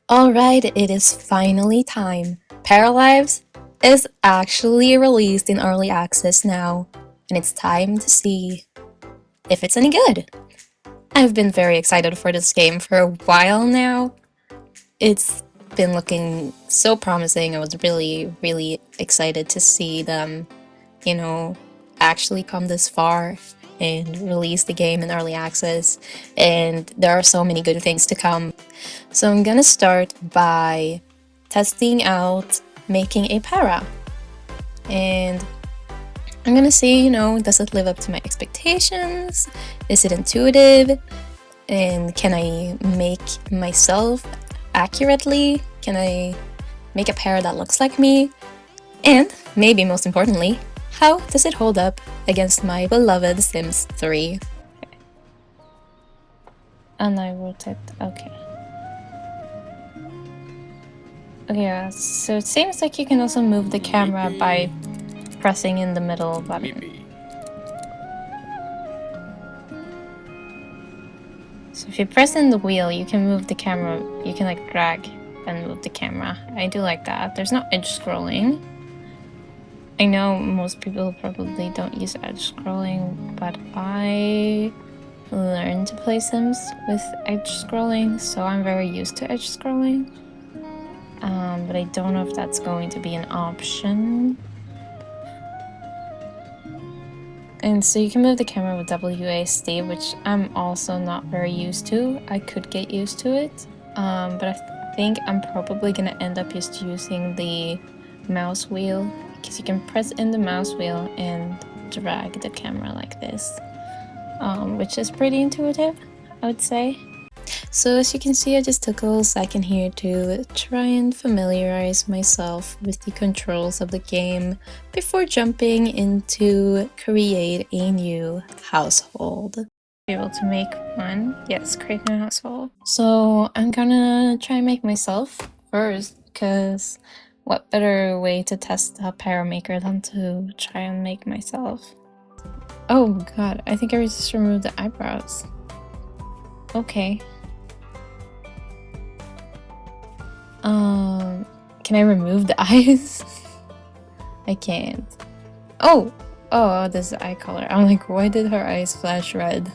Alright, it is finally time. Paralives is actually released in early access now, and it's time to see if it's any good. I've been very excited for this game for a while now. It's been looking so promising. I was really excited to see them, actually come this far and release the game in early access, and there are so many good things to come. So I'm gonna start by testing out making a para, and I'm gonna see, does it live up to my expectations? Is it intuitive? And can I make myself accurately? Can I make a para that looks like me? And maybe most importantly, how does it hold up against my beloved Sims 3? And I wrote it, okay. Okay, yeah, so it seems like you can also move the camera by pressing in the middle button. So if you press in the wheel, you can move the camera, you can like drag and move the camera. I do like that. There's no edge scrolling. I know most people probably don't use edge scrolling, but I learned to play Sims with edge scrolling, so I'm very used to edge scrolling. But I don't know if that's going to be an option. And so you can move the camera with WASD, which I'm also not very used to. I could get used to it, but I think I'm probably gonna end up just using the mouse wheel, because you can press in the mouse wheel and drag the camera like this, which is pretty intuitive, I would say. So as you can see, I just took a little second here to try and familiarize myself with the controls of the game before jumping into create a new household. Be able to make one. Yes, create a new household. So I'm gonna try and make myself first, because what better way to test a Paramaker than to try and make myself? Oh god, I think I just removed the eyebrows. Okay. Can I remove the eyes? I can't. Oh, this is eye color. I'm like, why did her eyes flash red?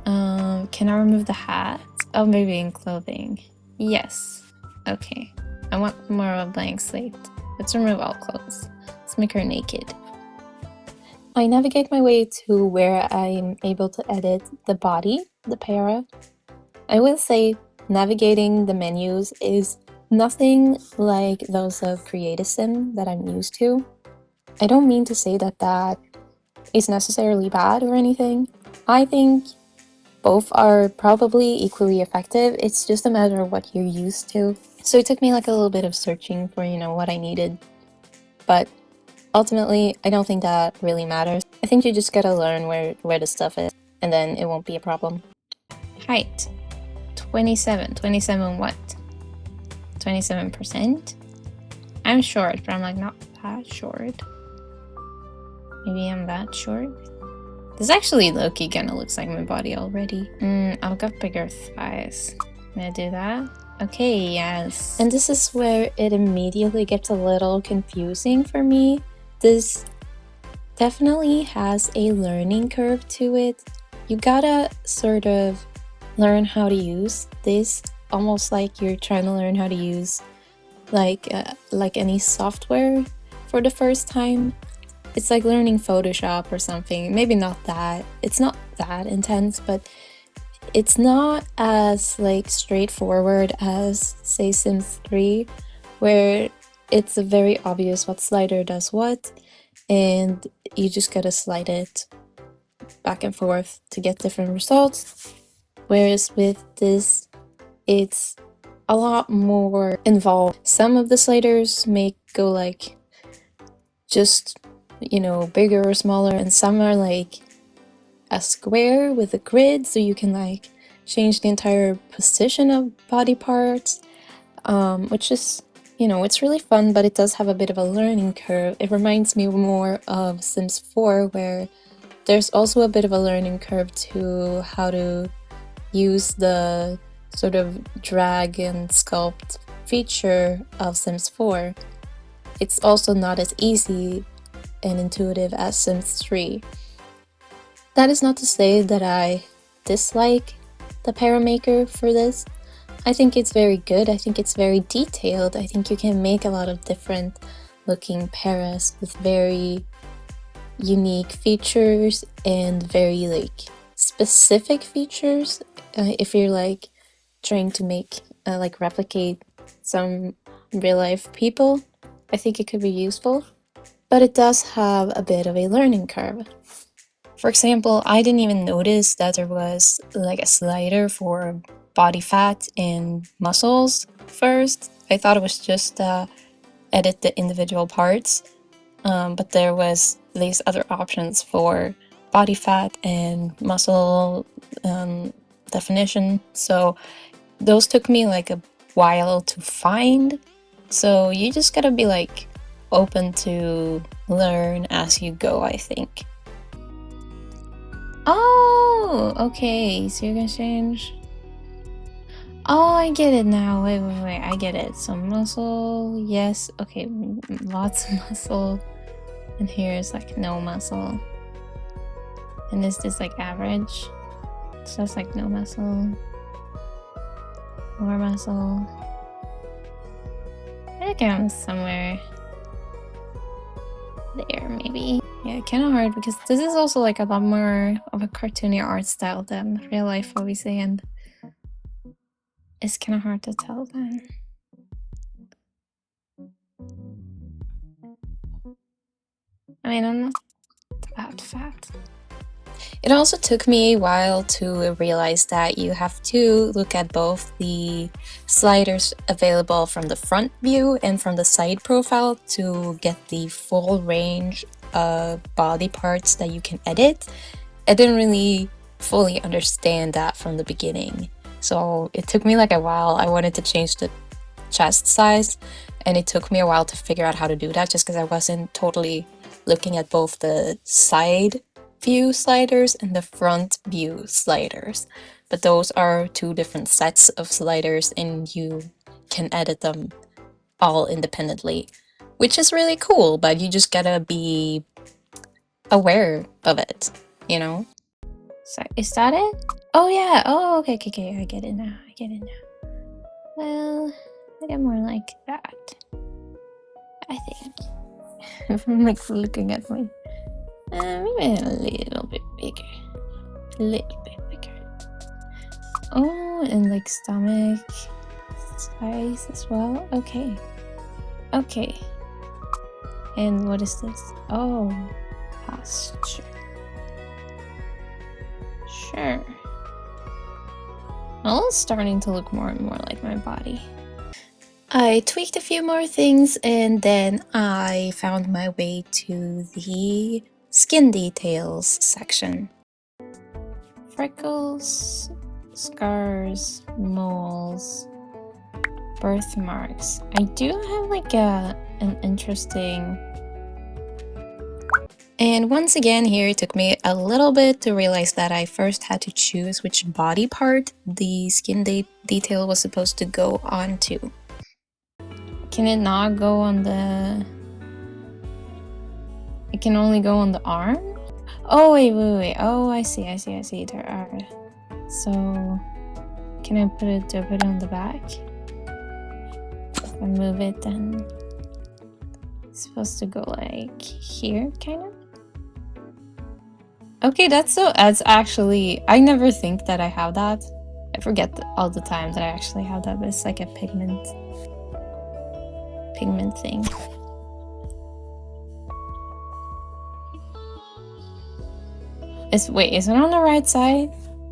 Can I remove the hat? Oh, maybe in clothing. Yes. Okay. I want more of a blank slate. Let's remove all clothes. Let's make her naked. I navigate my way to where I'm able to edit the body, the para. I will say navigating the menus is nothing like those of Create a Sim that I'm used to. I don't mean to say that that is necessarily bad or anything. I think both are probably equally effective. It's just a matter of what you're used to. So it took me like a little bit of searching for, what I needed. But ultimately, I don't think that really matters. I think you just gotta learn where the stuff is, and then it won't be a problem. Height. 27 what? 27%? I'm short, but I'm like not that short. Maybe I'm that short? This actually low-key kinda looks like my body already. I've got bigger thighs. May I do that? Okay, yes. And this is where it immediately gets a little confusing for me. This definitely has a learning curve to it. You gotta sort of learn how to use this, almost like you're trying to learn how to use like any software for the first time. It's like learning Photoshop or something. Maybe not that. It's not that intense, but it's not as like straightforward as say Sims 3, where it's very obvious what slider does what, and you just gotta slide it back and forth to get different results. Whereas with this, it's a lot more involved. Some of the sliders may go like just, bigger or smaller, and some are like a square with a grid, so you can like change the entire position of body parts, which is, it's really fun, but it does have a bit of a learning curve. It reminds me more of Sims 4, where there's also a bit of a learning curve to how to use the sort of drag and sculpt feature of Sims 4, it's also not as easy and intuitive as Sims 3. That is not to say that I dislike the Paramaker for this. I think it's very good. I think it's very detailed. I think you can make a lot of different looking paras with very unique features and very like specific features. If you're like trying to make like replicate some real life people, I think it could be useful, but it does have a bit of a learning curve. For example, I didn't even notice that there was like a slider for body fat and muscles first. I thought it was just edit the individual parts, but there was these other options for body fat and muscle definition. So those took me like a while to find. So you just gotta be like open to learn as you go, I think. Oh, okay, so you're gonna change. Oh, I get it now. Wait, I get it. So muscle, yes. Okay, lots of muscle. And here's like no muscle. And is this like average? So that's like no muscle. More muscle. I think I'm somewhere there, maybe. Yeah, kind of hard because this is also like a lot more of a cartoony art style than real life, obviously, and it's kind of hard to tell then. I mean, I'm not that fat. It also took me a while to realize that you have to look at both the sliders available from the front view and from the side profile to get the full range of body parts that you can edit. I didn't really fully understand that from the beginning, so it took me like a while. I wanted to change the chest size, and it took me a while to figure out how to do that just because I wasn't totally looking at both the side view sliders and the front view sliders. But those are two different sets of sliders and you can edit them all independently, which is really cool, but you just gotta be aware of it, you know? So is that it? Oh yeah, oh okay, I get it now, Well, I get more like that, I think. If I'm like looking at my maybe a little bit bigger. Oh, and like stomach size as well. Okay. And what is this? Oh, posture. Sure. Well, it's starting to look more and more like my body. I tweaked a few more things and then I found my way to the skin details section. Freckles, scars, moles, birthmarks. I do have like an interesting... And once again here it took me a little bit to realize that I first had to choose which body part the skin detail was supposed to go onto. Can it not go on the... It can only go on the arm? Oh, wait. Oh, I see. There are... So... Can I put it on the back? If I move it, then... It's supposed to go like here, kind of? Okay, that's actually... I never think that I have that. I forget all the time that I actually have that, but it's like a pigment thing. Wait, is it on the right side?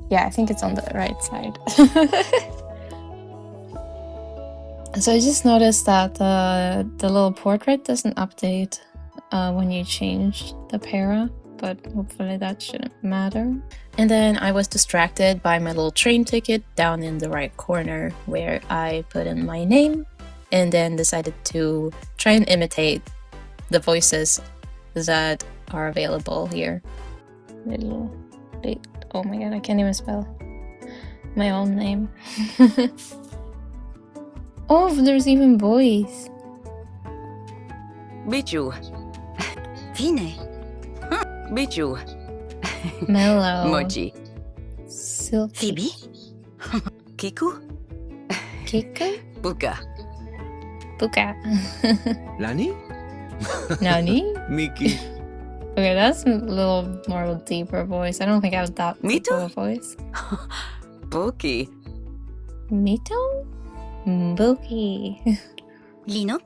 Yeah, I think it's on the right side. So I just noticed that the little portrait doesn't update when you change the para, but hopefully that shouldn't matter. And then I was distracted by my little train ticket down in the right corner where I put in my name and then decided to try and imitate the voices that are available here. Oh my god, I can't even spell. My own name. Oh, there's even boys. Bichu. Fine. Bichu. Mellow. Mochi. Silky. Phoebe? Kiku. Kiku? Puka. Puka. Lani? Nani? Miki. Okay, that's a little more of a deeper voice. I don't think I have that Me deep of a too. voice. Poki. Mito? Mbooky. Lino?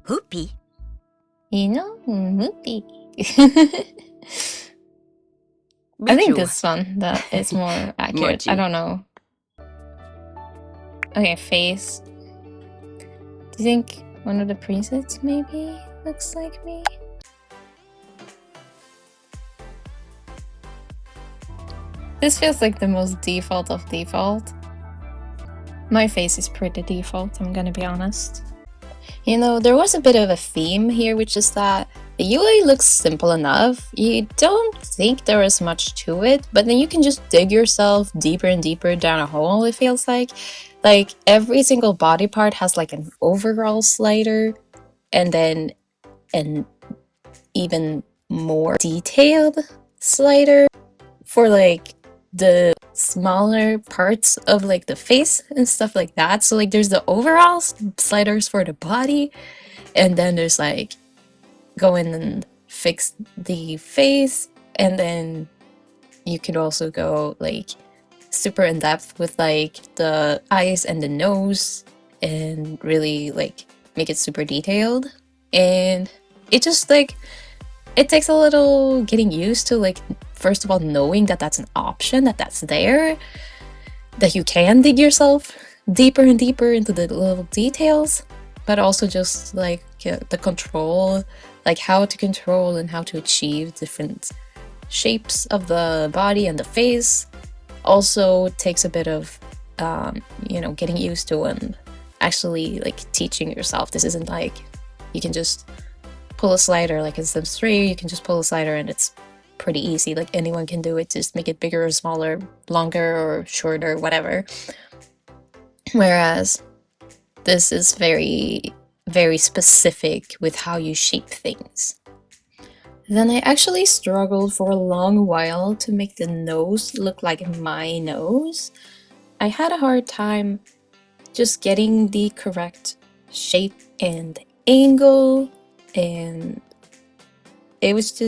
Hoopy? You know? Moopy. I think Bichu. this one that is more accurate. Mochi. I don't know. Okay, face. Do you think one of the presets maybe looks like me? This feels like the most default of default. My face is pretty default, I'm gonna be honest. You know, there was a bit of a theme here, which is that the UI looks simple enough. You don't think there is much to it, but then you can just dig yourself deeper and deeper down a hole, it feels like. Like, every single body part has like an overall slider, and then an even more detailed slider for like the smaller parts of like the face and stuff like that. So like there's the overall sliders for the body, and then there's like go in and fix the face, and then you could also go like super in depth with like the eyes and the nose and really like make it super detailed. And it just like it takes a little getting used to, like, first of all, knowing that that's an option, that that's there, that you can dig yourself deeper and deeper into the little details, but also just like the control, like how to control and how to achieve different shapes of the body and the face also takes a bit of, you know, getting used to and actually like teaching yourself. This isn't like you can just pull a slider like in Sims 3, you can just pull a slider and it's pretty easy, like anyone can do it, just make it bigger or smaller, longer or shorter, whatever. Whereas this is very, very specific with how you shape things. Then I actually struggled for a long while to make the nose look like my nose. I had a hard time just getting the correct shape and angle, and it was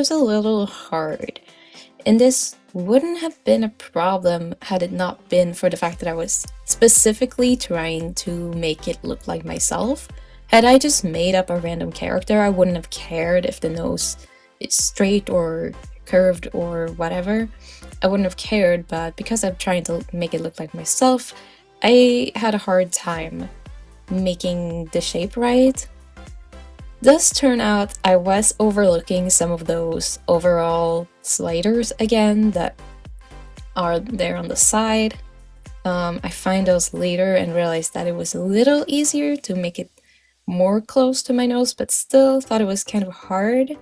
a little hard. And this wouldn't have been a problem had it not been for the fact that I was specifically trying to make it look like myself. Had I just made up a random character, I wouldn't have cared if the nose is straight or curved or whatever. I wouldn't have cared, but because I'm trying to make it look like myself, I had a hard time making the shape right. Does turn out I was overlooking some of those overall sliders again that are there on the side. I find those later and realized that it was a little easier to make it more close to my nose, but still thought it was kind of hard.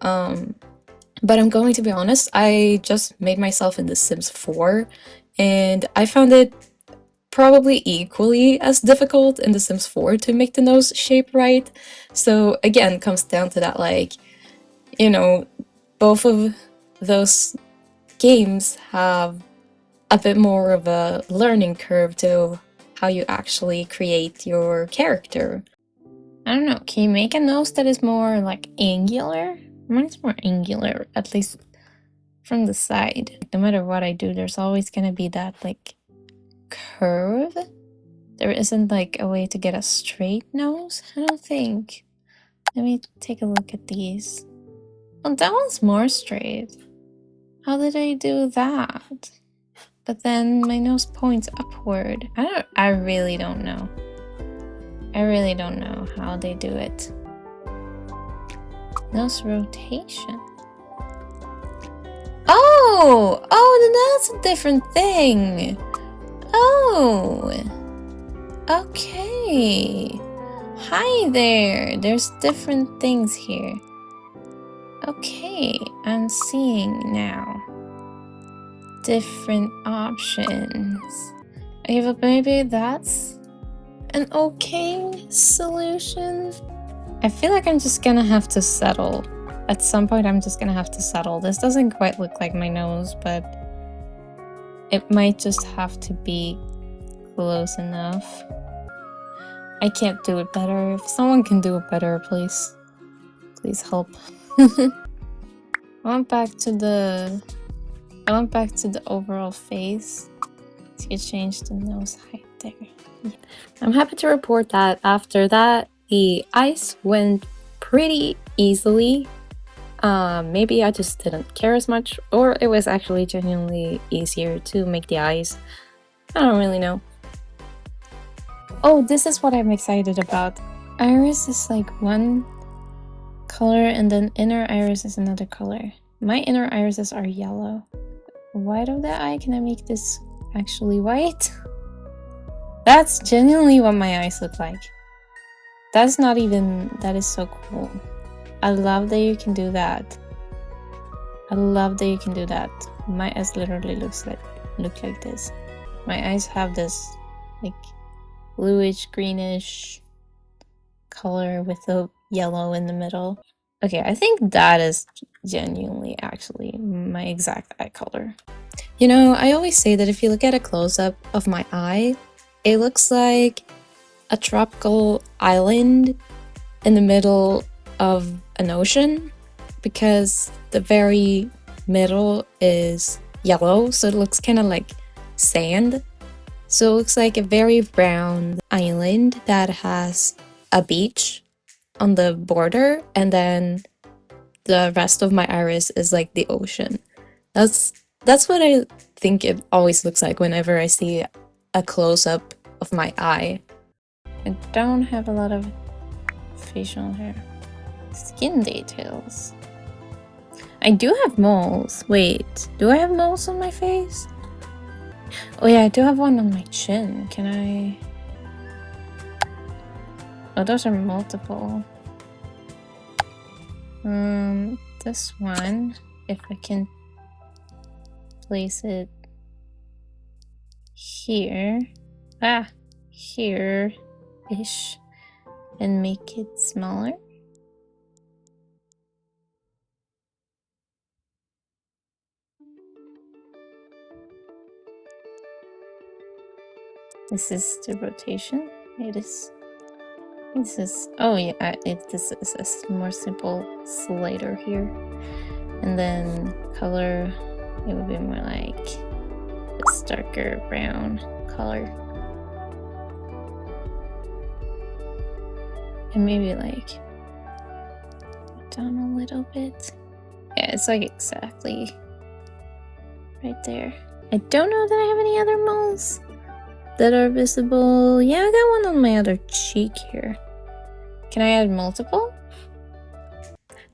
But I'm going to be honest, I just made myself in The Sims 4 and I found it probably equally as difficult in The Sims 4 to make the nose shape right. So again, comes down to that, like, you know, both of those games have a bit more of a learning curve to how you actually create your character. I don't know, can you make a nose that is more like angular? Mine's more angular, at least from the side. No matter what I do, there's always gonna be that like curve. There isn't like a way to get a straight nose, I don't think. Let me take a look at these. Oh, that one's more straight. How did I do that? But then my nose points upward. I really don't know. I really don't know how they do it. Nose rotation. Oh, then that's a different thing. Oh, okay. Hi there. There's different things here. Okay, I'm seeing now. different options. Okay, but maybe that's an okay solution. I feel like I'm just gonna have to settle. At some point, I'm just gonna have to settle. This doesn't quite look like my nose, but it might just have to be close enough. I can't do it better. If someone can do it better, please help. I went back to the overall face to change the nose height there. Yeah. I'm happy to report that after that, the eyes went pretty easily. Maybe I just didn't care as much, or it was actually genuinely easier to make the eyes. I don't really know. Oh, this is what I'm excited about. Iris is like one color and then inner iris is another color. My inner irises are yellow. White of the eye, can I make this actually white? That's genuinely what my eyes look like. That is so cool. I love that you can do that. I love that you can do that. My eyes literally look like this. My eyes have this like bluish greenish color with the yellow in the middle. Okay, I think that is genuinely actually my exact eye color. You know, I always say that if you look at a close-up of my eye, it looks like a tropical island in the middle of an ocean, because the very middle is yellow, so it looks kind of like sand. So it looks like a very round island that has a beach on the border, and then the rest of my iris is like the ocean. That's what I think it always looks like whenever I see a close-up of my eye. I don't have a lot of facial hair. Skin details. I do have moles. Wait, do I have moles on my face? Oh yeah, I do have one on my chin. Can I... Oh, those are multiple. This one, if I can place it here. Here-ish. And make it smaller. This is the rotation. It is. This is. Oh yeah, this is a more simple slider here, and then color. It would be more like this darker brown color, and maybe like down a little bit. Yeah, it's like exactly right there. I don't know that I have any other moles that are visible. Yeah, I got one on my other cheek here. Can I add multiple?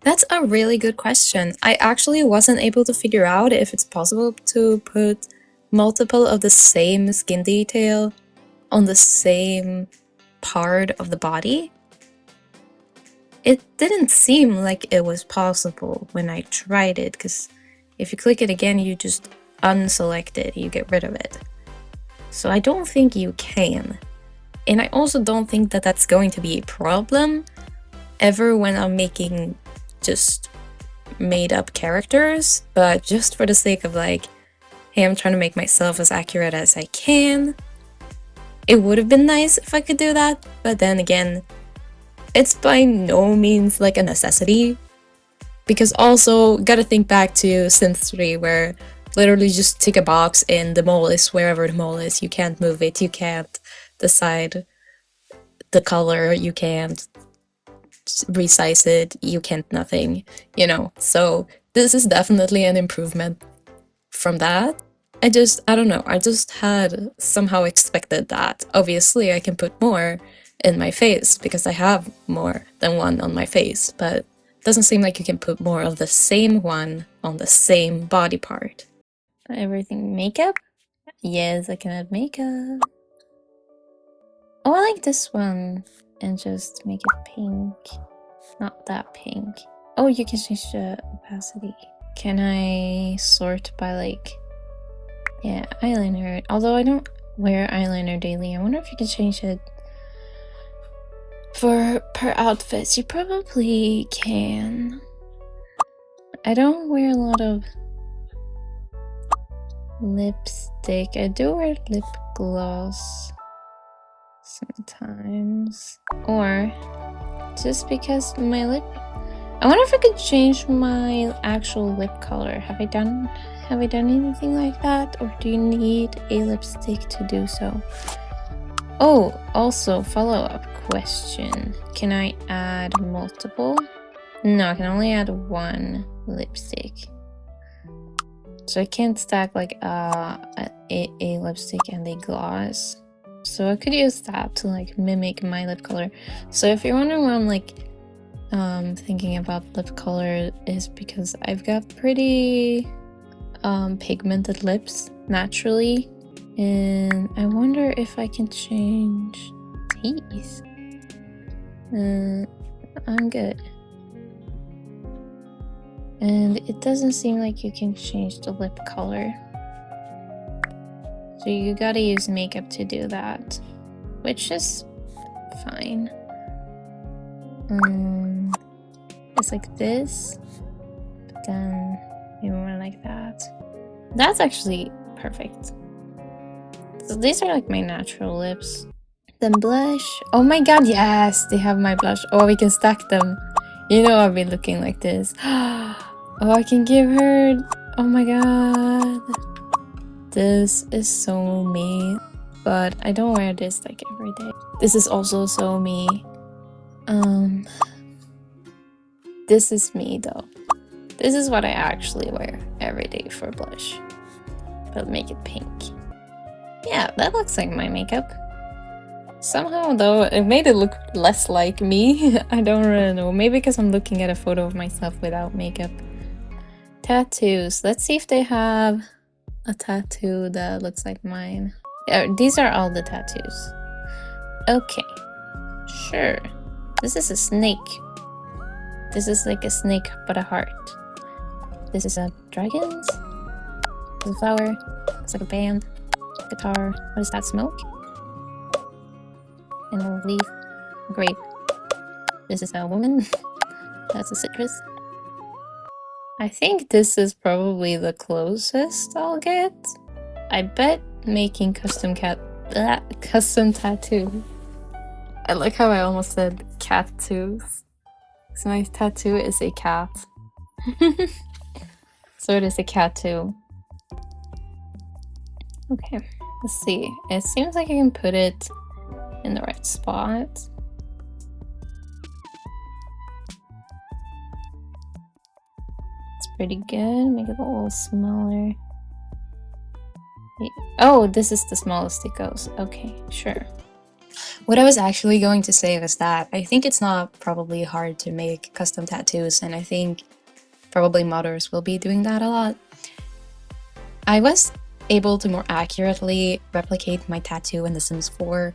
That's a really good question. I actually wasn't able to figure out if it's possible to put multiple of the same skin detail on the same part of the body. It didn't seem like it was possible when I tried it, because if you click it again, you just unselect it, you get rid of it. So I don't think you can. And I also don't think that that's going to be a problem ever when I'm making just made up characters. But just for the sake of like, hey, I'm trying to make myself as accurate as I can, it would have been nice if I could do that. But then again, it's by no means like a necessity. Because also, gotta think back to Synth 3 where literally just tick a box and the mole is wherever the mole is. You can't move it, you can't decide the color, you can't resize it, you can't nothing, you know. So this is definitely an improvement from that. I don't know, I just had somehow expected that. Obviously I can put more in my face because I have more than one on my face, but it doesn't seem like you can put more of the same one on the same body part. Everything makeup? Yes, I can add makeup. Oh, I like this one. And just make it pink. Not that pink. Oh, you can change the opacity. Can I sort by like Yeah, eyeliner. Although I don't wear eyeliner daily, I wonder if you can change it for per outfits. You probably can. I don't wear a lot of lipstick. I do wear lip gloss sometimes. Or just because my lip... I wonder if I could change my actual lip color. Have I done anything like that? Or do you need a lipstick to do so? Oh, also, follow-up question. Can I add multiple? No, I can only add one lipstick. So I can't stack like a lipstick and a gloss. So I could use that to like mimic my lip color. So if you're wondering why I'm like thinking about lip color, is because I've got pretty pigmented lips naturally, and I wonder if I can change these. I'm good. And it doesn't seem like you can change the lip color. So you gotta use makeup to do that, which is fine. It's like this, but then maybe more like that. That's actually perfect. So these are like my natural lips. Then blush. Oh my god, yes! They have my blush. Oh, we can stack them. You know I'll be looking like this. Oh, I can give her... Oh my god. This is so me. But I don't wear this like every day. This is also so me. This is me though. This is what I actually wear every day for blush. But make it pink. Yeah, that looks like my makeup. Somehow though, it made it look less like me. I don't really know. Maybe because I'm looking at a photo of myself without makeup. Tattoos. Let's see if they have a tattoo that looks like mine. These are all the tattoos. Okay. Sure. This is a snake. This is like a snake but a heart. This is a dragons. There's a flower. It's like a band. Guitar. What is that? Smoke? And a leaf. A grape. This is a woman. That's a citrus. I think this is probably the closest I'll get. I bet making custom tattoo. I like how I almost said cat tooth. So my tattoo is a cat. So it is a cat too. Okay, let's see. It seems like I can put it in the right spot. It's pretty good. Make it a little smaller. Oh, this is the smallest it goes. Okay, sure. What I was actually going to say was that I think it's not probably hard to make custom tattoos, and I think probably modders will be doing that a lot. I was able to more accurately replicate my tattoo in The Sims 4.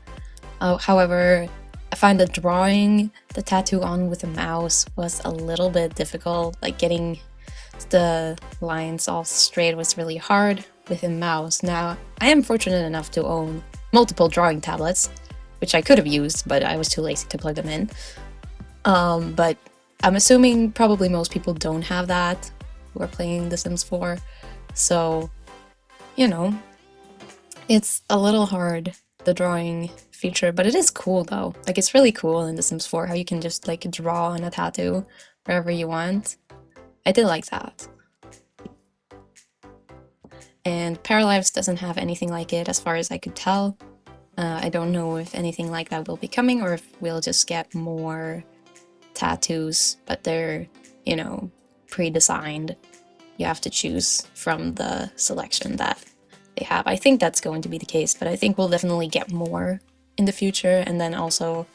However, I find that drawing the tattoo on with a mouse was a little bit difficult. Like getting the lines all straight was really hard with a mouse. Now, I am fortunate enough to own multiple drawing tablets, which I could have used, but I was too lazy to plug them in. But I'm assuming probably most people don't have that who are playing The Sims 4. So, you know, it's a little hard, the drawing feature, but it is cool though. Like, it's really cool in The Sims 4 how you can just like draw on a tattoo wherever you want. I did like that. And Paralives doesn't have anything like it as far as I could tell. I don't know if anything like that will be coming or if we'll just get more tattoos, but they're, you know, pre-designed. You have to choose from the selection that they have. I think that's going to be the case, but I think we'll definitely get more in the future, and then also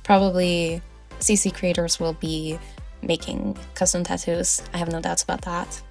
probably CC creators will be making custom tattoos. I have no doubts about that.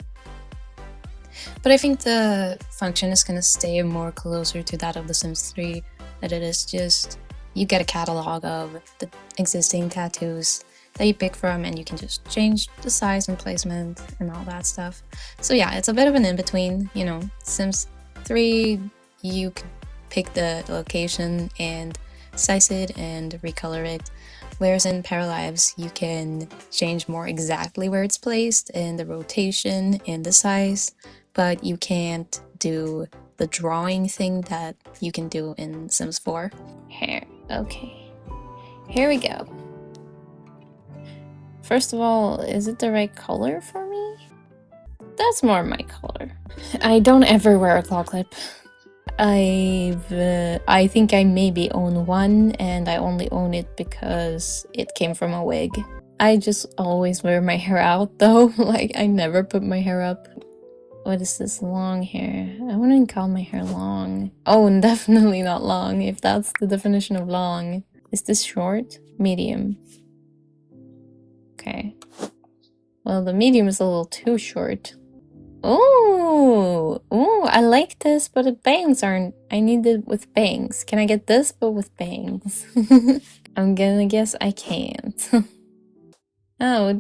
But I think the function is going to stay more closer to that of The Sims 3, that it is just, you get a catalog of the existing tattoos that you pick from, and you can just change the size and placement and all that stuff. So yeah, it's a bit of an in-between, you know. Sims 3, you could pick the location and size it and recolor it. Whereas in Paralives, you can change more exactly where it's placed and the rotation and the size, but you can't do the drawing thing that you can do in Sims 4. Hair. Okay. Here we go. First of all, is it the right color for me? That's more my color. I don't ever wear a claw clip. I think I maybe own one, and I only own it because it came from a wig. I just always wear my hair out though. Like, I never put my hair up. What is this? Long hair. I wouldn't call my hair long. Oh, definitely not long, if that's the definition of long. Is this short? Medium. Okay. Well, the medium is a little too short. Oh, I like this, but the bangs aren't. I need it with bangs. Can I get this, but with bangs? I'm gonna guess I can't. I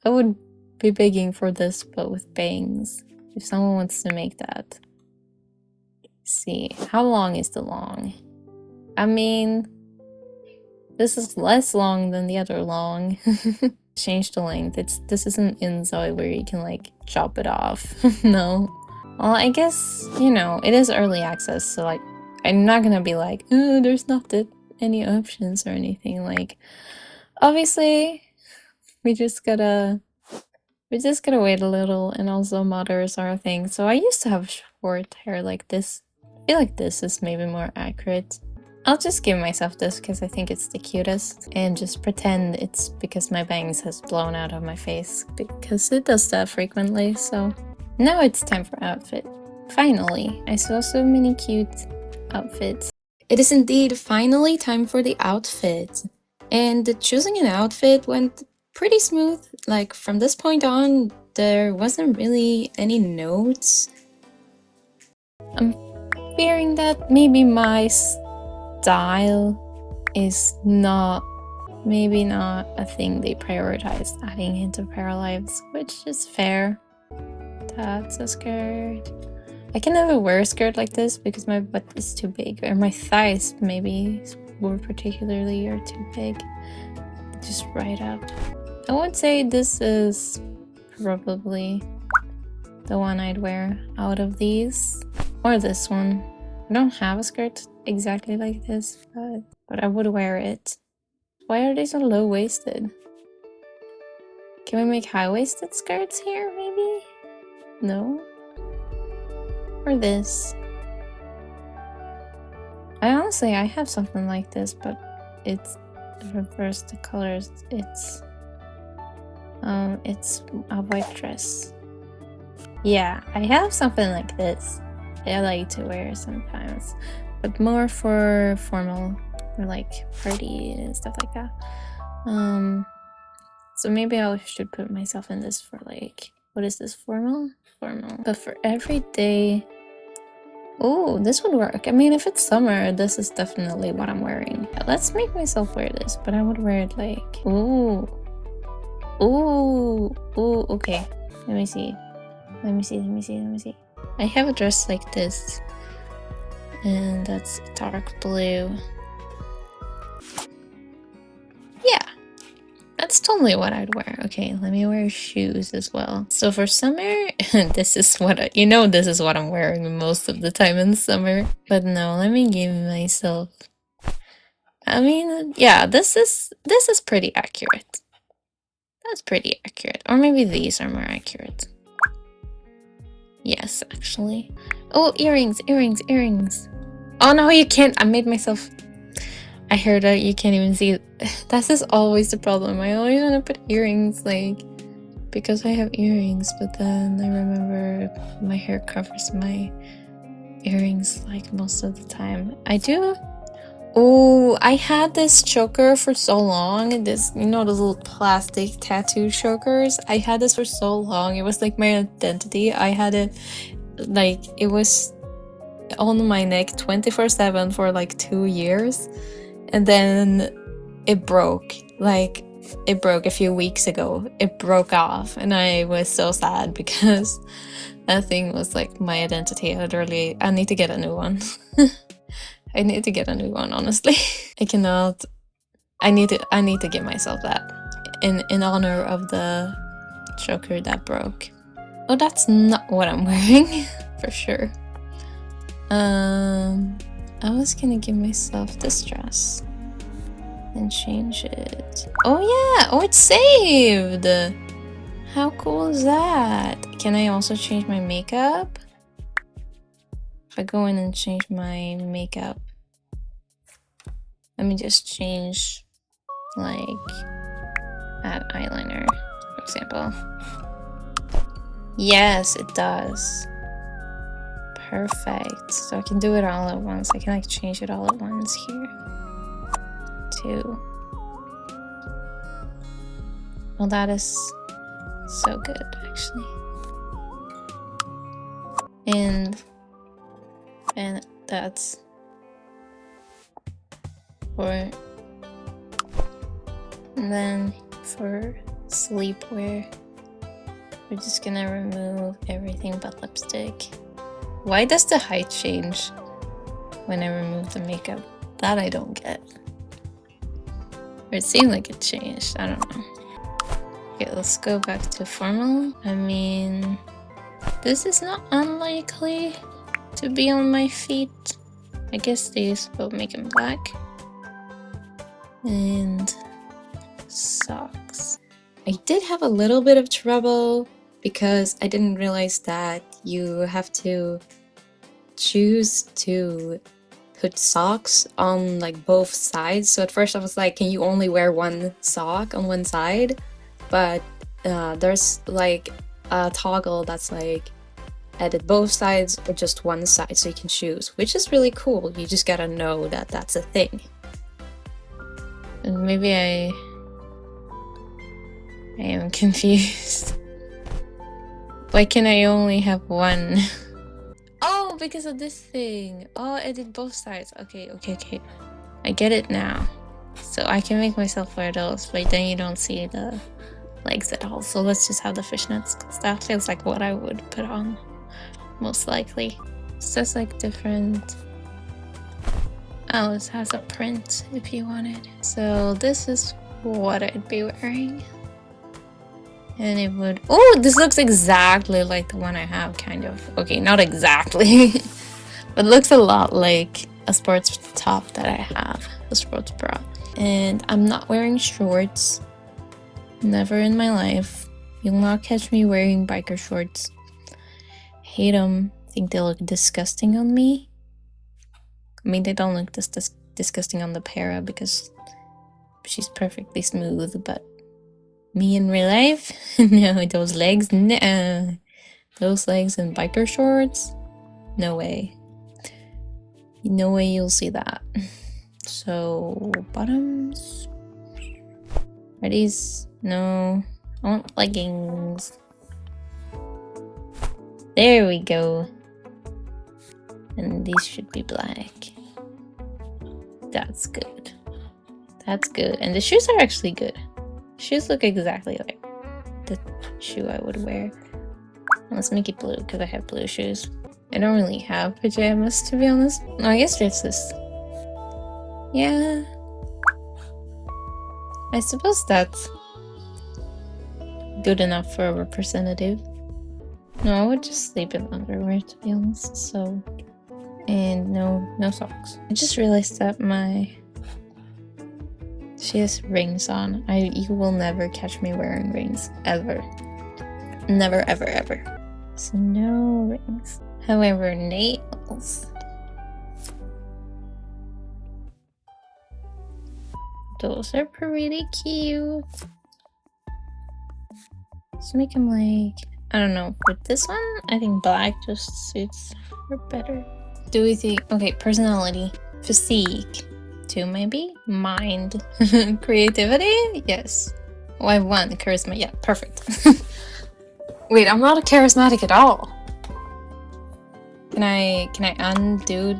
would be begging for this, but with bangs. If someone wants to make that. Let's see, how long is the long? I mean, this is less long than the other long. Change the length. This isn't Inzoi where you can like chop it off. No. Well, I guess, you know, it is early access, so like I'm not gonna be like, oh, there's not that any options or anything. Like, obviously we just gotta wait a little, and also modders are a thing. So I used to have short hair like this. I feel like this is maybe more accurate. I'll just give myself this because I think it's the cutest, and just pretend it's because my bangs has blown out of my face, because it does that frequently. So now it's time for outfit. Finally, I saw so many cute outfits. It is indeed finally time for the outfit. And choosing an outfit went pretty smooth. Like, from this point on, there wasn't really any notes. I'm fearing that maybe my style is maybe not a thing they prioritized adding into Paralives, which is fair. That's a skirt. I can never wear a skirt like this because my butt is too big, or my thighs maybe more particularly are too big. Just right up. I would say this is probably the one I'd wear out of these, or this one. I don't have a skirt exactly like this, but I would wear it. Why are they so low-waisted? Can we make high-waisted skirts here, maybe? No? Or this? I have something like this, but it's reversed the colors. It's a white dress. Yeah, I have something like this that I like to wear sometimes, but more for formal or like party and stuff like that. So maybe I should put myself in this for like, what is this, formal? Formal. But for everyday, oh, this would work. I mean, if it's summer, this is definitely what I'm wearing. Let's make myself wear this, but I would wear it like, ooh, okay. Let me see. I have a dress like this, and that's dark blue. Yeah, that's totally what I'd wear. Okay, let me wear shoes as well. So for summer, this is what this is what I'm wearing most of the time in summer. But no, let me give myself. I mean, yeah, this is pretty accurate. That's pretty accurate. Or maybe these are more accurate. Yes, actually. Oh, earrings. Oh no, you can't. I made myself. I heard that you can't even see. This is always the problem. I always want to put earrings, like, because I have earrings, but then I remember my hair covers my earrings like most of the time. I do. Oh, I had this choker for so long. This, those little plastic tattoo chokers. I had this for so long. It was like my identity. I had it, like, it was on my neck 24/7 for like 2 years. And then it broke. Like, it broke a few weeks ago. It broke off, and I was so sad because that thing was like my identity. I need to get a new one. I need to get a new one, honestly. I need to give myself that in honor of the choker that broke. Oh, that's not what I'm wearing for sure. I was gonna give myself this dress and change it. Oh yeah! Oh, it's saved! How cool is that? Can I also change my makeup? If I go in and change my makeup, let me just change, like, add eyeliner, for example. Yes, it does. Perfect. So I can do it all at once. I can like change it all at once here. Too. Well, that is so good, actually. And that's for. And then for sleepwear, we're just gonna remove everything but lipstick. Why does the height change when I remove the makeup? That I don't get. Or it seemed like it changed. I don't know. Okay, let's go back to formal. I mean, this is not unlikely to be on my feet. I guess these will make them black. And socks. I did have a little bit of trouble because I didn't realize that you have to choose to put socks on like both sides. So at first I was like, can you only wear one sock on one side? But there's like a toggle that's like edit both sides or just one side, so you can choose, which is really cool. You just gotta know that that's a thing. And maybe I am confused. Why can I only have one? Oh, because of this thing. Oh, I did both sides. Okay. I get it now. So I can make myself wear those, but then you don't see the legs at all. So let's just have the fishnets, because that feels like what I would put on, most likely. It's just like different. Oh, it has a print if you want it. So this is what I'd be wearing. And it would... Oh, this looks exactly like the one I have, kind of. Okay, not exactly. But looks a lot like a sports top that I have. A sports bra. And I'm not wearing shorts. Never in my life. You'll not catch me wearing biker shorts. Hate them. Think they look disgusting on me. I mean, they don't look disgusting on the Para because she's perfectly smooth, but me in real life? No, those legs, no. Those legs in biker shorts? No way. No way you'll see that. So, bottoms. Are these? No. I want leggings. There we go. And these should be black. That's good. That's good. And the shoes are actually good. Shoes look exactly like the shoe I would wear. Let's make it blue because I have blue shoes. I don't really have pajamas, to be honest. No, I guess there's this. Yeah. I suppose that's good enough for a representative. No, I would just sleep in underwear, to be honest. So, and no socks. I just realized that she has rings on. You will never catch me wearing rings. Ever. Never, ever, ever. So no rings. However, nails. Those are pretty cute. Let's make them like... I don't know. With this one, I think black just suits her better. Do we think... Okay, personality. Physique. 2 maybe? Mind. Creativity? Yes. Oh, I have 1. Charisma. Yeah, perfect. Wait, I'm not charismatic at all. Can I undo...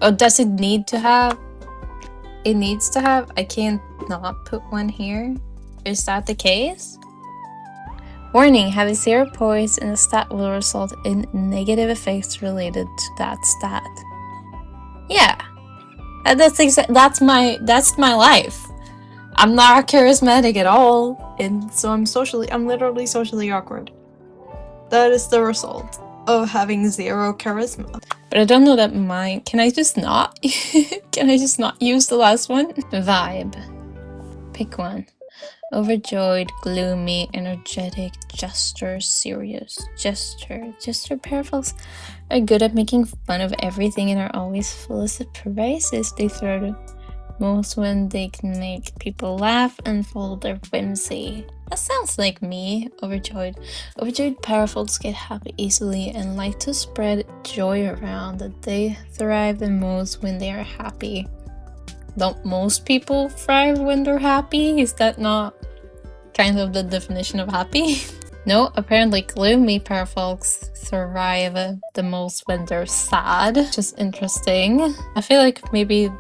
Oh, does it need to have it needs to have, I can't not put one here. Is that the case? Warning, having 0 points in a stat will result in negative effects related to that stat. Yeah. That's my life. I'm not charismatic at all, and so I'm literally socially awkward. That is the result of having 0 charisma. But I don't know that mine. Can I just not? Can I just not use the last one? Vibe. Pick one. Overjoyed, gloomy, energetic, jester, serious, jester. Jester parafolks are good at making fun of everything and are always full of surprises. They throw the most when they can make people laugh and follow their whimsy. That sounds like me, overjoyed. Overjoyed parafolks get happy easily and like to spread joy around. That they thrive the most when they are happy. Don't most people thrive when they're happy? Is that not kind of the definition of happy? No, apparently gloomy parafolks thrive the most when they're sad, which is interesting. I feel like maybe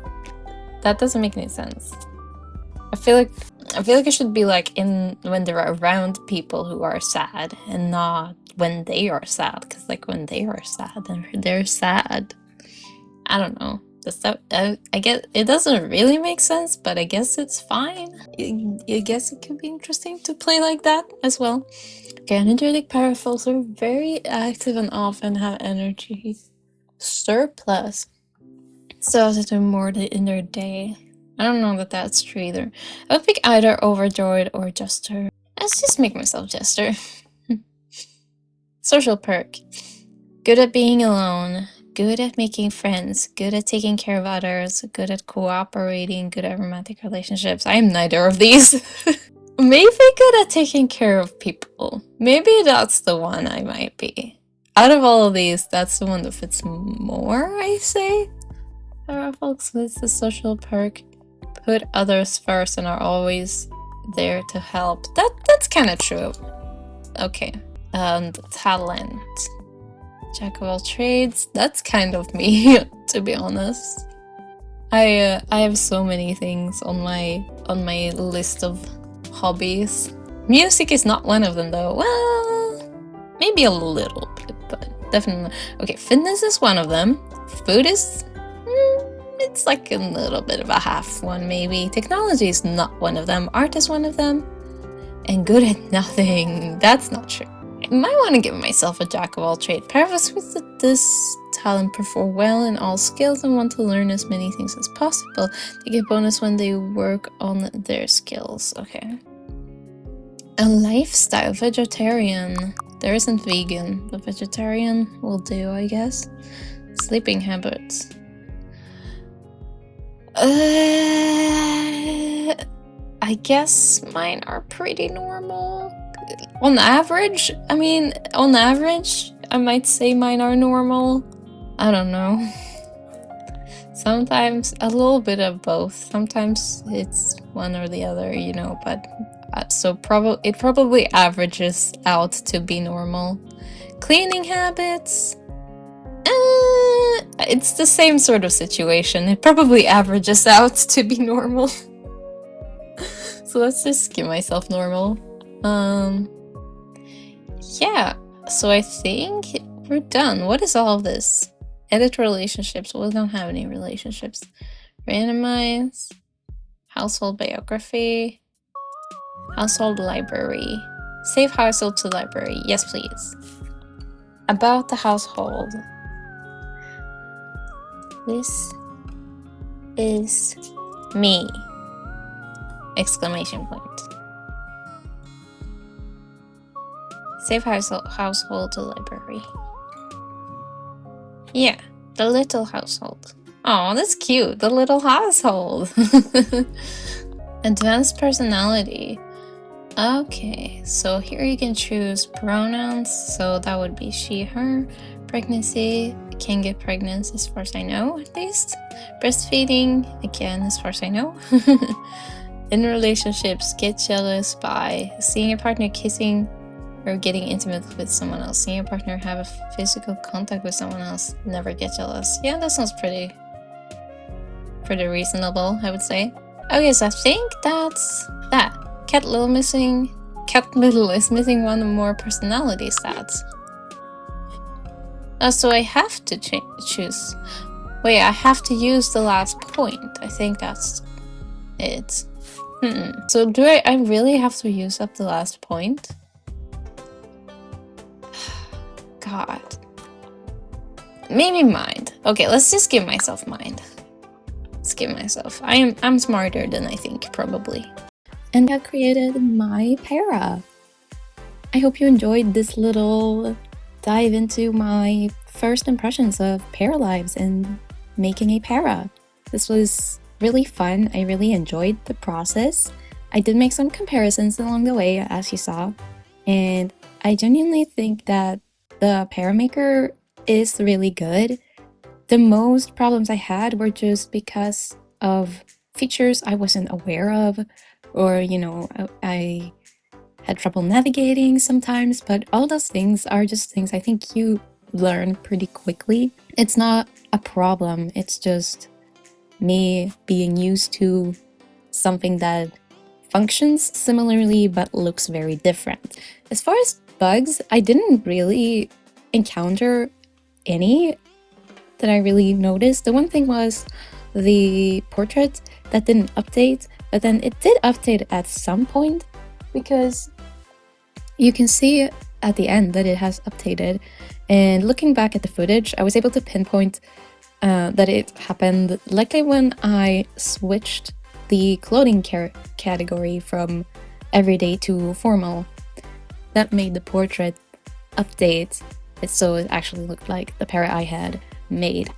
that doesn't make any sense. I feel like it should be like in when they're around people who are sad and not when they are sad, because like when they are sad then they're sad. I don't know. I guess it doesn't really make sense, but I guess it's fine. I guess it could be interesting to play like that as well. Okay, energetic parafolks are very active and often have energy surplus, so to do more in their day. I don't know that that's true either. I would pick either overjoyed or jester. Let's just make myself jester. Social perk. Good at being alone. Good at making friends, good at taking care of others, good at cooperating, good at romantic relationships. I am neither of these. Maybe good at taking care of people. Maybe that's the one I might be. Out of all of these, that's the one that fits more, I say. Folks with the social perk put others first and are always there to help. That's kind of true. Okay. And talent. Jack of all trades. That's kind of me, to be honest. I have so many things on my list of hobbies. Music is not one of them though. Well, maybe a little bit, but definitely. Okay, fitness is one of them. Food is it's like a little bit of a half one maybe. Technology is not one of them. Art is one of them. And good at nothing. That's not true. I might want to give myself a jack of all trades. Parafolks with this talent perform well in all skills and want to learn as many things as possible. They get bonus when they work on their skills. Okay. A lifestyle vegetarian. There isn't vegan, but vegetarian will do, I guess. Sleeping habits. I guess mine are pretty normal. On average, I might say mine are normal. I don't know. Sometimes a little bit of both. Sometimes it's one or the other, you know, but so it probably averages out to be normal. Cleaning habits. It's the same sort of situation. It probably averages out to be normal. So let's just give myself normal. Yeah, so I think we're done. What is all of this? Edit relationships. Well, we don't have any relationships. Randomize. Household biography. Household library. Save household to library. Yes, please. About the household. This is me. Exclamation point. Save household to library. Yeah, the little household. Oh, that's cute. The little household. Advanced personality. Okay, so here you can choose pronouns. So that would be she, her. Pregnancy. Can get pregnant as far as I know, at least. Breastfeeding. Again, as far as I know. In relationships, get jealous by seeing a partner kissing or getting intimate with someone else. Seeing a partner have a physical contact with someone else. Never get jealous. Yeah, that sounds pretty pretty reasonable, I would say. Okay, so I think that's that. Cat Little missing. Cat Little is missing one more personality stats. So I have to choose. Wait, I have to use the last point. I think that's it. So do I really have to use up the last point? God. Maybe mind. Okay, let's just give myself mind. Let's give myself. I'm smarter than I think, probably. And I created my para. I hope you enjoyed this little dive into my first impressions of Paralives and making a para. This was really fun. I really enjoyed the process. I did make some comparisons along the way, as you saw, and I genuinely think that the Paramaker is really good. The most problems I had were just because of features I wasn't aware of, or, you know, I had trouble navigating sometimes, but all those things are just things I think you learn pretty quickly. It's not a problem, it's just me being used to something that functions similarly but looks very different. As far as bugs, I didn't really encounter any that I really noticed. The one thing was the portrait that didn't update, but then it did update at some point, because you can see at the end that it has updated. And looking back at the footage, I was able to pinpoint that it happened likely when I switched the clothing category from everyday to formal. That made the portrait update, so it actually looked like the para I had made.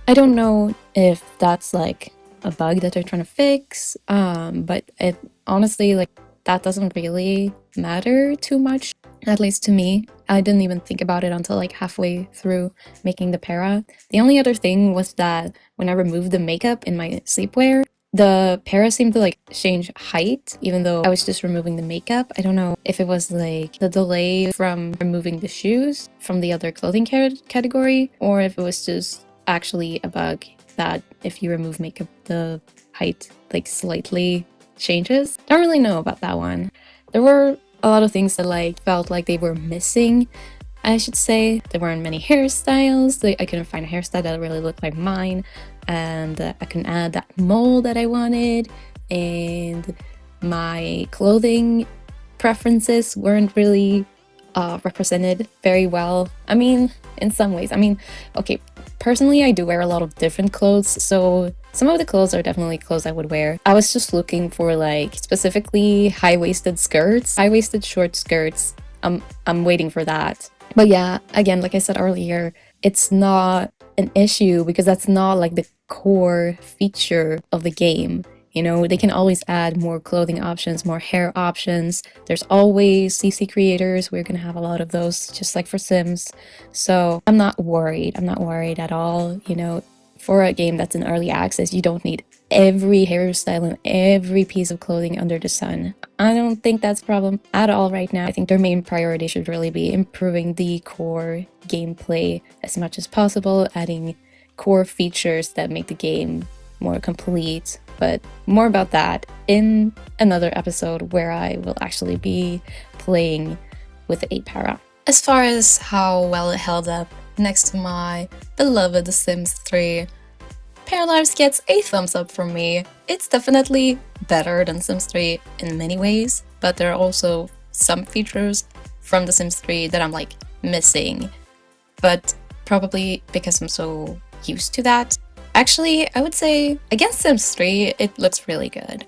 I don't know if that's like a bug that they're trying to fix, but it honestly, like, that doesn't really matter too much, at least to me. I didn't even think about it until like halfway through making the para. The only other thing was that when I removed the makeup in my sleepwear, the para seemed to like change height, even though I was just removing the makeup. I don't know if it was like the delay from removing the shoes from the other clothing category, or if it was just actually a bug that if you remove makeup, the height like slightly changes. Don't really know about that one. There were a lot of things that like felt like they were missing, I should say. There weren't many hairstyles. I couldn't find a hairstyle that really looked like mine, and I couldn't add that mole that I wanted, and my clothing preferences weren't really represented very well. I mean, in some ways. I mean, okay, personally I do wear a lot of different clothes, so some of the clothes are definitely clothes I would wear. I was just looking for like specifically high-waisted skirts, high-waisted short skirts. I'm waiting for that. But yeah, again, like I said earlier, it's not an issue because that's not like the core feature of the game. You know, they can always add more clothing options, more hair options. There's always CC creators. We're gonna have a lot of those, just like for Sims. So I'm not worried. I'm not worried at all. You know, for a game that's in early access, you don't need every hairstyle and every piece of clothing under the sun. I don't think that's a problem at all right now. I think their main priority should really be improving the core gameplay as much as possible, adding core features that make the game more complete. But more about that in another episode where I will actually be playing with a para. As far as how well it held up next to my beloved The Sims 3, Paralives gets a thumbs up from me. It's definitely better than Sims 3 in many ways, but there are also some features from The Sims 3 that I'm like missing, but probably because I'm so used to that. Actually, I would say against Sims 3, it looks really good.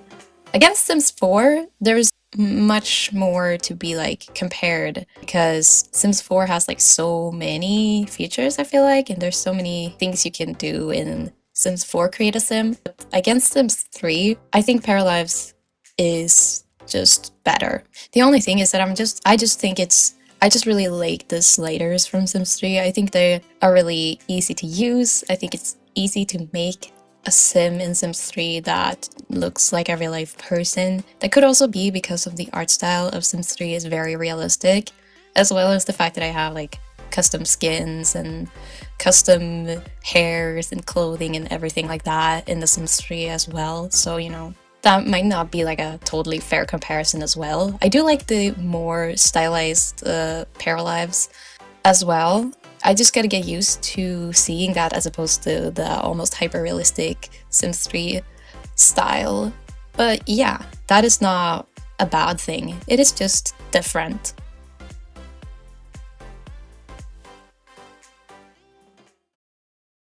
Against Sims 4, there's much more to be like compared, because Sims 4 has like so many features, I feel like, and there's so many things you can do in Sims 4 Create a Sim. But against Sims 3, I think Paralives is just better. The only thing is that I just really like the sliders from Sims 3. I think they are really easy to use. I think it's easy to make a sim in Sims 3 that looks like a real life person. That could also be because of the art style of Sims 3 is very realistic, as well as the fact that I have like custom skins and custom hairs and clothing and everything like that in The Sims 3 as well. So, you know, that might not be like a totally fair comparison as well. I do like the more stylized Paralives as well. I just gotta get used to seeing that as opposed to the almost hyper-realistic Sims 3 style. But yeah, that is not a bad thing. It is just different.